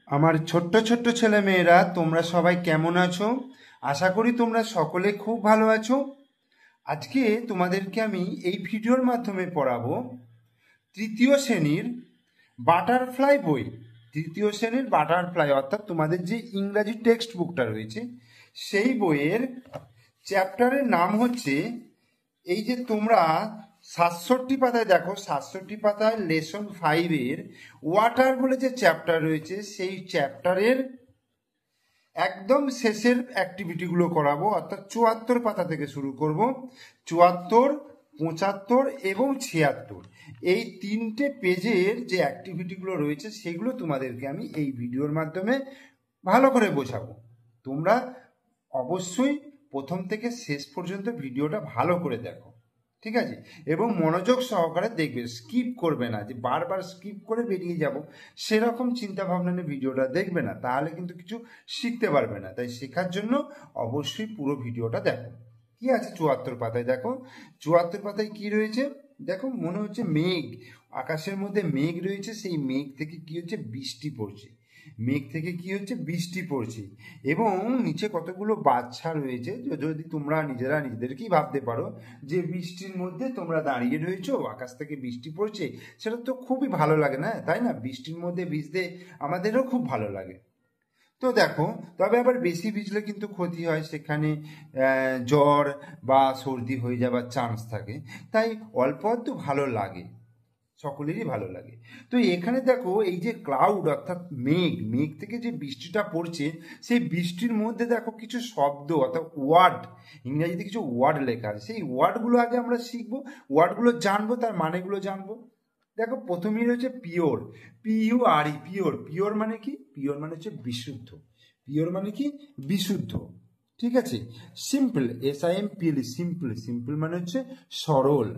আমার ছোট্ট ছোট্ট ছেলে মেয়েরা, তোমরা সবাই কেমন আছো? আশা করি তোমরা সকলে খুব ভালো আছো। আজকে তোমাদেরকে আমি এই ভিডিওর মাধ্যমে পড়াবো তৃতীয় শ্রেণীর বাটারফ্লাই বই। তৃতীয় শ্রেণীর বাটারফ্লাই অর্থাৎ তোমাদের যে ইংরাজি টেক্সট বুকটা রয়েছে সেই বইয়ের চ্যাপ্টারের নাম হচ্ছে, এই যে তোমরা 67 পাতায় দেখো, 67 পাতায় লেসন 5-এর ওয়াটার বলে যে চ্যাপ্টার রয়েছে সেই চ্যাপ্টারের একদম শেষের অ্যাক্টিভিটিগুলো করাবো। অর্থাৎ 74 পাতা থেকে শুরু করব। 74, 75 এবং 76 এই তিনটে পেজের যে অ্যাক্টিভিটিগুলো রয়েছে সেগুলো তোমাদেরকে আমি এই ভিডিওর মাধ্যমে ভালো করে বোঝাবো। তোমরা অবশ্যই প্রথম থেকে শেষ পর্যন্ত ভিডিওটা ভালো করে দেখো, ঠিক আছে? এবং মনোযোগ সহকারে দেখবে, স্কিপ করবে না, যে বারবার স্কিপ করে বেরিয়ে যাব সেরকম চিন্তা ভাবনা নিয়ে ভিডিওটা দেখবে না, তাহলে কিন্তু কিছু শিখতে পারবে না। তাই শেখার জন্য অবশ্যই পুরো ভিডিওটা দেখো। কি আছে 74 পাতায়? দেখো 74 পাতায় কি রয়েছে দেখো, মনে হচ্ছে মেঘ, আকাশের মধ্যে মেঘ রয়েছে, সেই মেঘ থেকে কি হচ্ছে, বৃষ্টি পড়ছে। মেঘ থেকে কি হচ্ছে, বৃষ্টি পড়ছে। এবং নিচে কতগুলো বাচ্চা রয়েছে। যদি তোমরা নিজেরা নিজেদেরকেই ভাবতে পারো যে বৃষ্টির মধ্যে তোমরা দাঁড়িয়ে রয়েছো, আকাশ থেকে বৃষ্টি পড়ছে, সেটা তো খুবই ভালো লাগে না, তাই না? বৃষ্টির মধ্যে ভিজতে আমাদেরও খুব ভালো লাগে। তো দেখো, তবে আবার বেশি ভিজলে কিন্তু ক্ষতি হয়, সেখানে জ্বর বা সর্দি হয়ে যাওয়ার চান্স থাকে। তাই অল্প একটু ভালো লাগে, সকলেরই ভালো লাগে। তো এখানে দেখো, এই যে ক্লাউড অর্থাৎ মেঘ, মেঘ থেকে যে বৃষ্টিটা পড়ছে, সেই বৃষ্টির মধ্যে দেখো কিছু শব্দ অর্থাৎ ওয়ার্ড, ইংরেজিতে কিছু ওয়ার্ড লেখা আছে। সেই ওয়ার্ডগুলো আগে আমরা শিখবো, ওয়ার্ডগুলো জানবো, তার মানেগুলো জানবো। দেখো প্রথমেই রয়েছে পিওর, PURE, পিওর। পিওর মানে কি? পিওর মানে হচ্ছে বিশুদ্ধ। পিওর মানে কি? বিশুদ্ধ, ঠিক আছে? Simple, SIMPL, simple. সিম্পল মানে হচ্ছে সরল।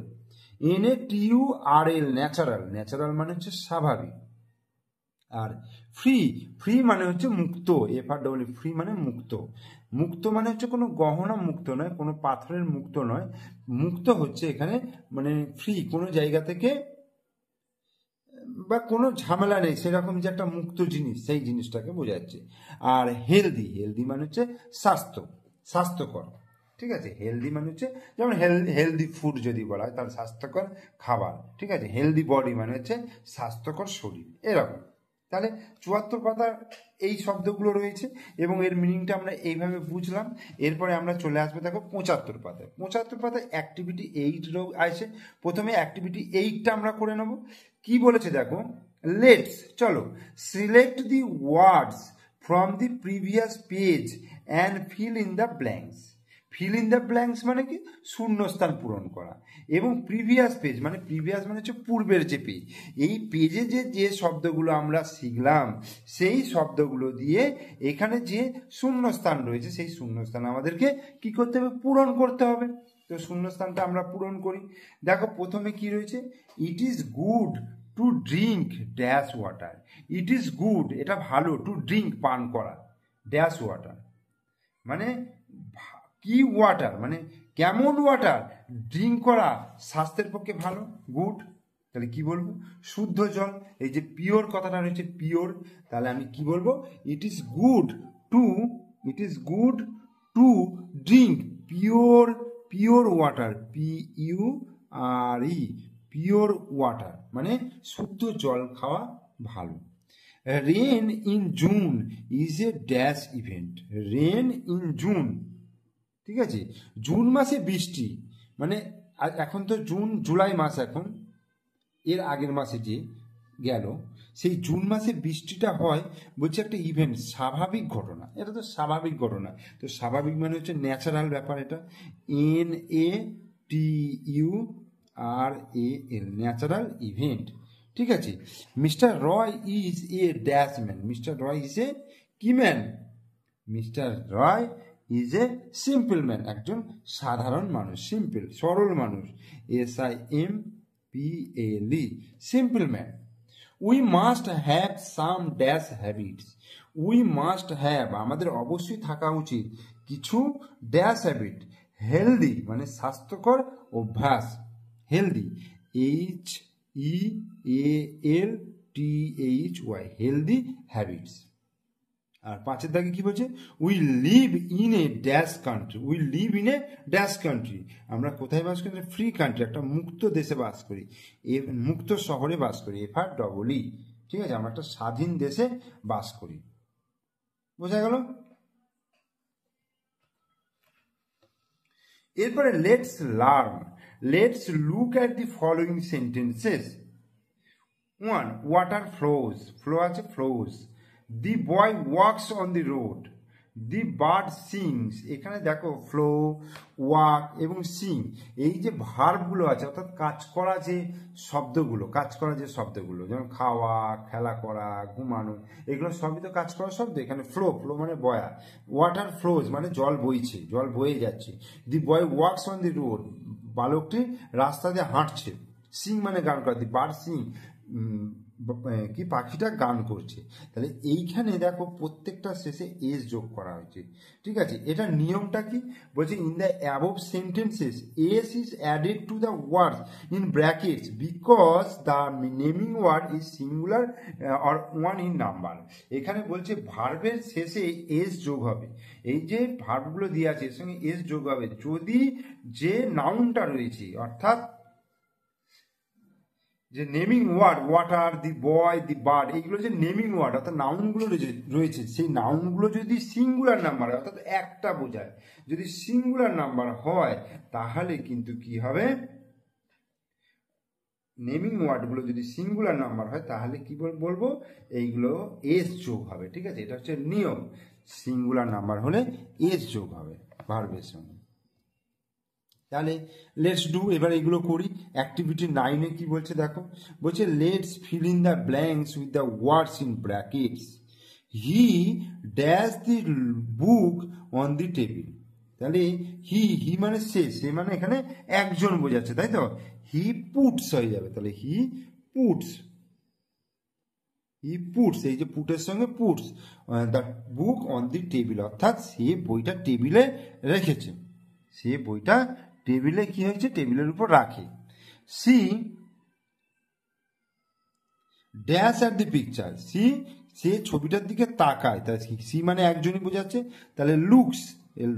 NATURAL, natural. ন্যাচারাল মানে হচ্ছে স্বাভাবিক। আর ফ্রি, ফ্রি মানে হচ্ছে মুক্ত। FREE, ফ্রি মানে মুক্ত। মুক্ত মানে হচ্ছে কোনো গহনা মুক্ত নয়, কোনো পাথরের মুক্ত নয়। মুক্ত হচ্ছে এখানে মানে ফ্রি, কোনো জায়গা থেকে বা কোনো ঝামেলা নেই সেরকম যে একটা মুক্ত জিনিস, সেই জিনিসটাকে বোঝাচ্ছে। আর হেলদি, হেলদি মানে হচ্ছে স্বাস্থ্য, স্বাস্থ্যকর, ঠিক আছে? হেলদি মানে হচ্ছে যেমন হেলদি ফুড যদি বলা হয় তাহলে স্বাস্থ্যকর খাবার, ঠিক আছে? হেলদি বডি মানে হচ্ছে স্বাস্থ্যকর শরীর, এরকম। তাহলে 74 পাতার এই শব্দগুলো রয়েছে এবং এর মিনিংটা আমরা এইভাবে বুঝলাম। এরপরে আমরা চলে আসবো দেখো 75 পাতায়। 75 পাতায় অ্যাক্টিভিটি 8 আছে। প্রথমে অ্যাক্টিভিটি 8টা আমরা করে নেব। কি বলেছে দেখো, লেটস, চলো, select the words from the previous page and fill in the blanks. Fill in the blanks মানে কি? শূন্যস্থান পূরণ করা। এবং প্রিভিয়াস পেজ মানে, প্রিভিয়াস মানে হচ্ছে পূর্বের যে পেজ, এই পেজে যে শব্দগুলো আমরা শিখলাম সেই শব্দগুলো দিয়ে এখানে যে শূন্যস্থান রয়েছে সেই শূন্যস্থান আমাদেরকে কি করতে হবে? পূরণ করতে হবে। তো শূন্যস্থানটা আমরা পূরণ করি। দেখো প্রথমে কি রয়েছে, ইট is good to drink dash water. It is good, এটা ভালো, টু ড্রিঙ্ক পান করা, ড্যাশ ওয়াটার মানে কি ওয়াটার, মানে কেমন ওয়াটার, ড্রিঙ্ক করা স্বাস্থ্যের পক্ষে ভালো, গুড। তাহলে কি বলবো? শুদ্ধ জল। এই যে পিওর কথাটা রয়েছে, পিওর, তাহলে আমি কি বলবো? It is good to, it is good to drink pure, pure water, PURE, pure water মানে শুদ্ধ জল খাওয়া ভালো। Rain in June is a dash event. Rain in June, ঠিক আছে? জুন মাসে বৃষ্টি মানে, এখন তো জুন, জুলাই মাস, এখন এর আগের মাসে যে গেল সেই জুন মাসে বৃষ্টিটা হয়, বলছে একটা ইভেন্ট, স্বাভাবিক ঘটনা। এটা তো স্বাভাবিক ঘটনা। তো স্বাভাবিক মানে হচ্ছে ন্যাচারাল ব্যাপার, এটা NATURAL, ন্যাচারাল ইভেন্ট, ঠিক আছে? Mister Roy is a dash man. Mister Roy is a কি man? Mister Roy is a simple man, একজন সাধারণ মানুষ, সিম্পল, সরল মানুষ, SIMPLE, simple man. We must have some dash habits. We must have, আমাদের অবশ্যই থাকা উচিত কিছু ড্যাশ হ্যাবিট, হেলদি মানে স্বাস্থ্যকর অভ্যাস, হেলদি, HEALTHY, হেলদি হ্যাবিটস। আর 5 দাগে কি বলছে, we live in a dash country, we live in a dash country, আমরা কোথায় বাস করি, ফ্রি কান্ট্রি, একটা মুক্ত দেশে বাস করি, মুক্ত শহরে বাস করি, FREE, ঠিক আছে, আমরা একটা স্বাধীন দেশে বাস করি। বোঝা গেল? এরপরে let's learn, let's look at the following sentences. 1. Water flows, flow আছে flows. The boy walks on the road, the bird sings, এখানে দেখো ফ্লো, ওয়াক এবং সিং, এই যে ভার্বগুলো আছে অর্থাৎ কাজ করা যে শব্দগুলো, কাজ করা যে শব্দগুলো, যেমন খাওয়া, খেলা করা, ঘুমানো, এগুলো সবই তো কাজ করা শব্দ। এখানে ফ্লো, ফ্লো মানে বয়া, ওয়াটার ফ্লোজ মানে জল বইছে, জল বয়ে যাচ্ছে। দি boy walks on the road, বালকটি রাস্তা দিয়ে হাঁটছে। সিং মানে গান করা, দি বার্ড সিং, কি পাখিটা গান করছে। তাহলে এইখানে দেখো প্রত্যেকটা শেষে এস যোগ করা হয়েছে, ঠিক আছে। এটা নিয়মটা কি বলছে, in the above sentences s is added to the words in brackets because the naming word is singular or one in number. এখানে বলছে ভার্বের শেষে এস যোগ হবে, এই যে ভার্বগুলো দিয়ে আছে এর সঙ্গে এস যোগ হবে যদি যে নাউনটা রয়েছে, অর্থাৎ যে naming word, water, the boy, the bird, এইগুলো যে নেমিং ওয়ার্ড অর্থাৎ নাউনগুলো রয়েছে, সেই নাউনগুলো যদি সিঙ্গুলার নাম্বার হয় অর্থাৎ একটা বোঝায়, যদি সিঙ্গুলার নাম্বার হয় তাহলে কিন্তু কি হবে, নেমিং ওয়ার্ডগুলো যদি সিঙ্গুলার নাম্বার হয় তাহলে কি বলবো, এইগুলো এস যোগ হবে, ঠিক আছে। এটা হচ্ছে নিয়ম, সিঙ্গুলার নাম্বার হলে এস যোগ হবে ভার্বের সঙ্গে। তাহলে লেটস ডু, এবার এগুলো করি। অ্যাক্টিভিটি 9-এ কি বলছে দেখো, বলছে let's fill in the blanks with the words in brackets. He dash the book on the table. তাহলে হি মানে সে মানে এখানে একজন বোঝাচ্ছে, তাই তো, হি পুটস হয়ে যাবে, তাহলে হি পুটস, এই যে পুটের সঙ্গে puts the book on the table, অর্থাৎ সে বইটা টেবিলে রেখেছে, সে বইটা টেবিলে কি হয়েছে, টেবিলের উপর রাখে। She dash at the picture, সে ছবিটার দিকে তাকায়, তাই সি মানে একজনই বোঝাচ্ছে, তাহলে looks,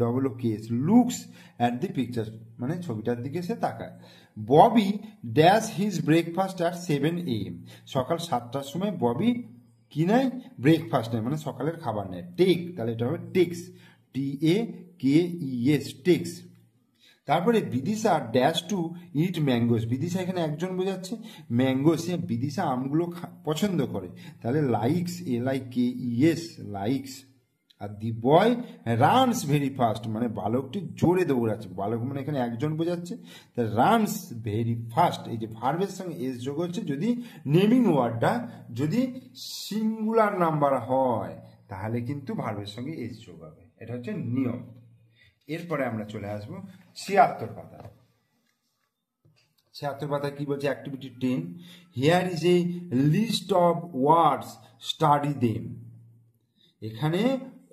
LOOKS, looks at the picture মানে ছবিটার দিকে সে তাকায়। Bobby dash his breakfast at 7 AM, সকাল 7টার সময় ববি কি নেয়, ব্রেকফাস্ট নেয় মানে সকালের খাবার নেয়। টেক, তাহলে এটা হবে টেক্স, TAKES, টেক্স। তারপরে Bidisha dash to eat mangoes, Bidisha এখানে একজন বোঝাচ্ছে, ম্যাঙ্গোস, বিদিশা আমগুলো পছন্দ করে, তাহলে লাইকস, LIKES, লাইকস। আর the boy runs very fast মানে বালকটি জোরে দৌড়াচ্ছে, বালক মানে এখানে একজন বোঝাচ্ছে, তা রানস ভেরি ফাস্ট, এই যে ভার্বের সঙ্গে এস যোগ হচ্ছে যদি নেমিং ওয়ার্ডটা যদি সিঙ্গুলার নাম্বার হয় তাহলে কিন্তু ভার্বের সঙ্গে এস যোগ হবে, এটা হচ্ছে নিয়ম। এরপরে আমরা চলে আসবো 76 পাতা। 76 পাতা কি বলছে, activity 10, here is a list of words, study them. এখানে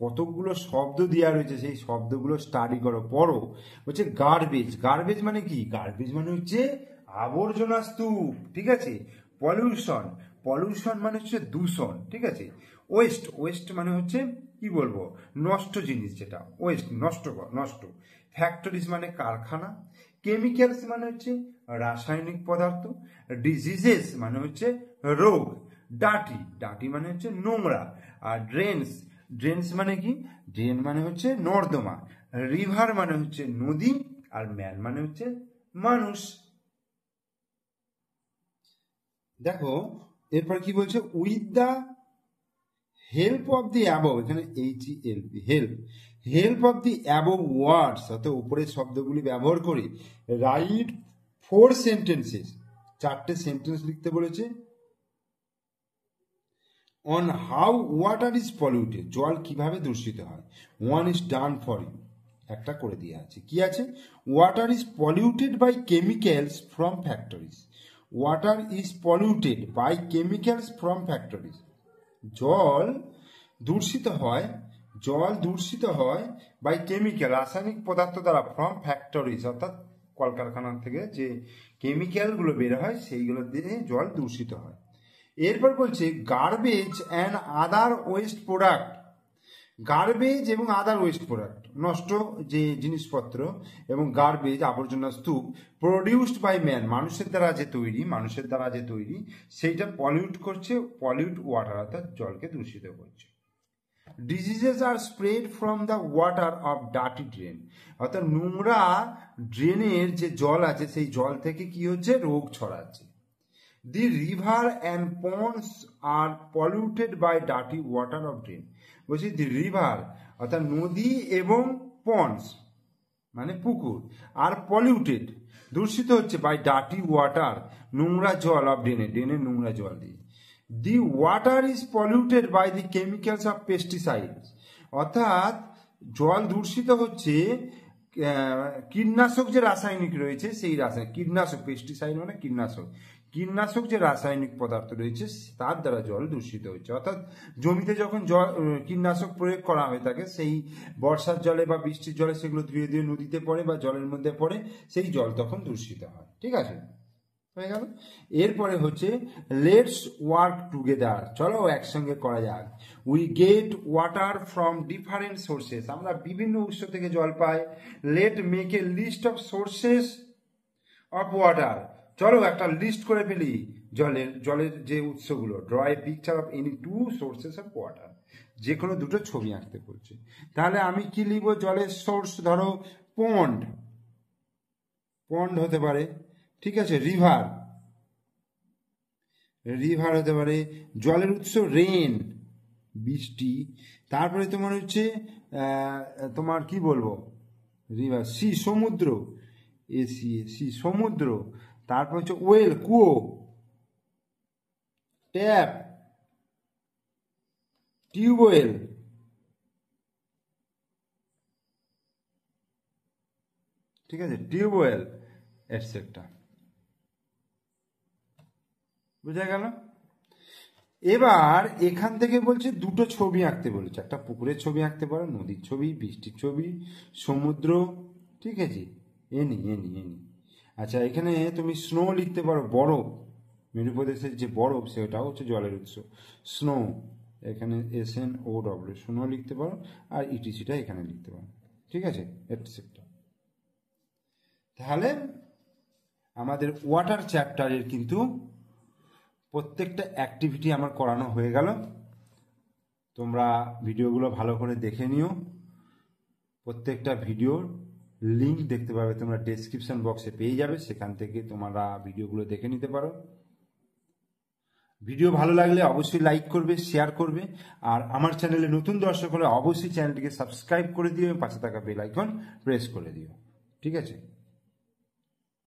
কতগুলো শব্দ দেওয়া রয়েছে, সেই শব্দগুলো স্টাডি করো, পড়ো। বলছে গার্বেজ, গার্বেজ মানে কি, গার্বেজ মানে হচ্ছে আবর্জনা স্তূপ, ঠিক আছে। পলিউশন, পলিউশন মানে হচ্ছে দূষণ, ঠিক আছে। ওয়েস্ট, ওয়েস্ট মানে হচ্ছে কি বলবো, নষ্ট জিনিস, যেটা ওয়েস্ট, নষ্ট। ফ্যাক্টরিজ মানে কারখানা। কেমিক্যালস মানে হচ্ছে রাসায়নিক পদার্থ। ডিজিজেস মানে হচ্ছে রোগ। ডার্টি, ডার্টি মানে হচ্ছে নোংরা। আর ড্রেনস, ড্রেনস মানে কি, ড্রেন মানে হচ্ছে নর্দমা। রিভার মানে হচ্ছে নদী। আর ম্যান মানে হচ্ছে মানুষ। দেখো এরপর কি বলছে, with the help of the above, এখানে HELP, help of the above words, অর্থাৎ উপরের শব্দগুলি ব্যবহার করে রাইট 4 সেন্টেন্সেস, 4টে সেন্টেন্স লিখতে বলেছে। On how water is polluted, জল কিভাবে দূষিত হয়। 1 ইজ ডান ফর ইউ, একটা করে দেওয়া আছে, কি আছে, water is polluted by chemicals from factories. Water is polluted by chemicals from factories, জল দূষিত হয় বাই কেমিক্যাল, রাসায়নিক পদার্থ দ্বারা, ফ্রম ফ্যাক্টরিজ অর্থাৎ কলকারখানা থেকে যে কেমিক্যালগুলো বের হয় সেইগুলো দিয়ে জল দূষিত হয়। এরপর বলছে garbage and other waste product garbage এবং আদার ওয়েস্ট প্রোডাক্ট, নষ্ট যে জিনিসপত্র এবং গার্বেজ আবর্জনা স্তূপ প্রডিউসড বাই ম্যান, মানুষের দ্বারা যে তৈরি সেইটা পলিউট করছে, পলিউট ওয়াটার, অর্থাৎ জলকে দূষিত করছে। Diseases are spread from the water of dirty drain, অর্থাৎ নোংরা ড্রেনের যে জল আছে সেই জল থেকে কি হচ্ছে, রোগ ছড়াচ্ছে। The river and ponds are polluted by dirty water of drain, বলছি দি রিভার অর্থাৎ নদী এবং পন্ডস মানে পুকুর, আর পলিউটেড দূষিত হচ্ছে বাই ডার্টি ওয়াটার নোংরা জল অফ ড্রেনের নোংরা জল দিয়ে। The water is polluted by the chemicals of pesticides, অর্থাৎ জল দূষিত হচ্ছে কীটনাশক যে রাসায়নিক রয়েছে সেই রাসায়নিক, কীটনাশক, পেস্টিসাইড মানে কীটনাশক যে রাসায়নিক পদার্থ রয়েছে তার দ্বারা জল দূষিত হচ্ছে। অর্থাৎ জমিতে যখন জল কীটনাশক প্রয়োগ করা হয়ে থাকে সেই বর্ষার জলে বা বৃষ্টির জলে সেগুলো ধীরে ধীরে নদীতে পড়ে বা জলের মধ্যে পড়ে, সেই জল তখন দূষিত হয়। ঠিক আছে, হয়ে গেল। এরপরে হচ্ছে লেটস ওয়ার্ক টুগেদার, চলো একসঙ্গে করা যাক। We get water from different sources, আমরা বিভিন্ন উৎস থেকে জল পাই। Let make a list of sources of water, চলো একটা লিস্ট করে ফেলি জলের যে উৎসগুলো। Draw a picture of any two sources of water, যে কোনো দুটো ছবি আঁকতে বলছে। তাহলে আমি কি লিখবো, জলের সোর্স ধরো পন্ড হতে পারে, ঠিক আছে, রিভার হতে পারে। জলের উৎস রেন, বৃষ্টি। তারপরে তোমার হচ্ছে তোমার কি বলবো, রিভার, সমুদ্র, সমুদ্র। তারপর হচ্ছে ওয়েল, কুয়ো, ট্যাপ, টিউবওয়েল, ঠিক আছে, টিউবওয়েল এটসেট্রা। বুঝা গেল? এবার এখান থেকে বলছে দুটো ছবি আঁকতে বলেছে, একটা পুকুরের ছবি আঁকতে পারো, নদীর ছবি, বৃষ্টির ছবি, সমুদ্র, ঠিক আছে, এনি। আচ্ছা, এখানে তুমি স্নো লিখতে পারো, বরফ, মেরুপ্রদেশের যে বরফ সেটাও হচ্ছে জলের উৎস, স্নো, এখানে SNOW, স্নো লিখতে পারো, আর ইটিসিটা এখানে লিখতে পারো, ঠিক আছে, এটসেট্রা। তাহলে আমাদের ওয়াটার চ্যাপ্টারের কিন্তু প্রত্যেকটা অ্যাক্টিভিটি আমার করানো হয়ে গেল। তোমরা ভিডিওগুলো ভালো করে দেখে নিও। প্রত্যেকটা ভিডিওর লিঙ্ক দেখতে পাবে তোমরা ডেসক্রিপশন বক্সে পেয়ে যাবে, সেখান থেকে তোমরা ভিডিওগুলো দেখে নিতে পারো। ভিডিও ভালো লাগলে অবশ্যই লাইক করবে, শেয়ার করবে, আর আমার চ্যানেলে নতুন দর্শক হলে অবশ্যই চ্যানেলটিকে সাবস্ক্রাইব করে দিও, পাশে থাকা বেল আইকন প্রেস করে দিও, ঠিক আছে।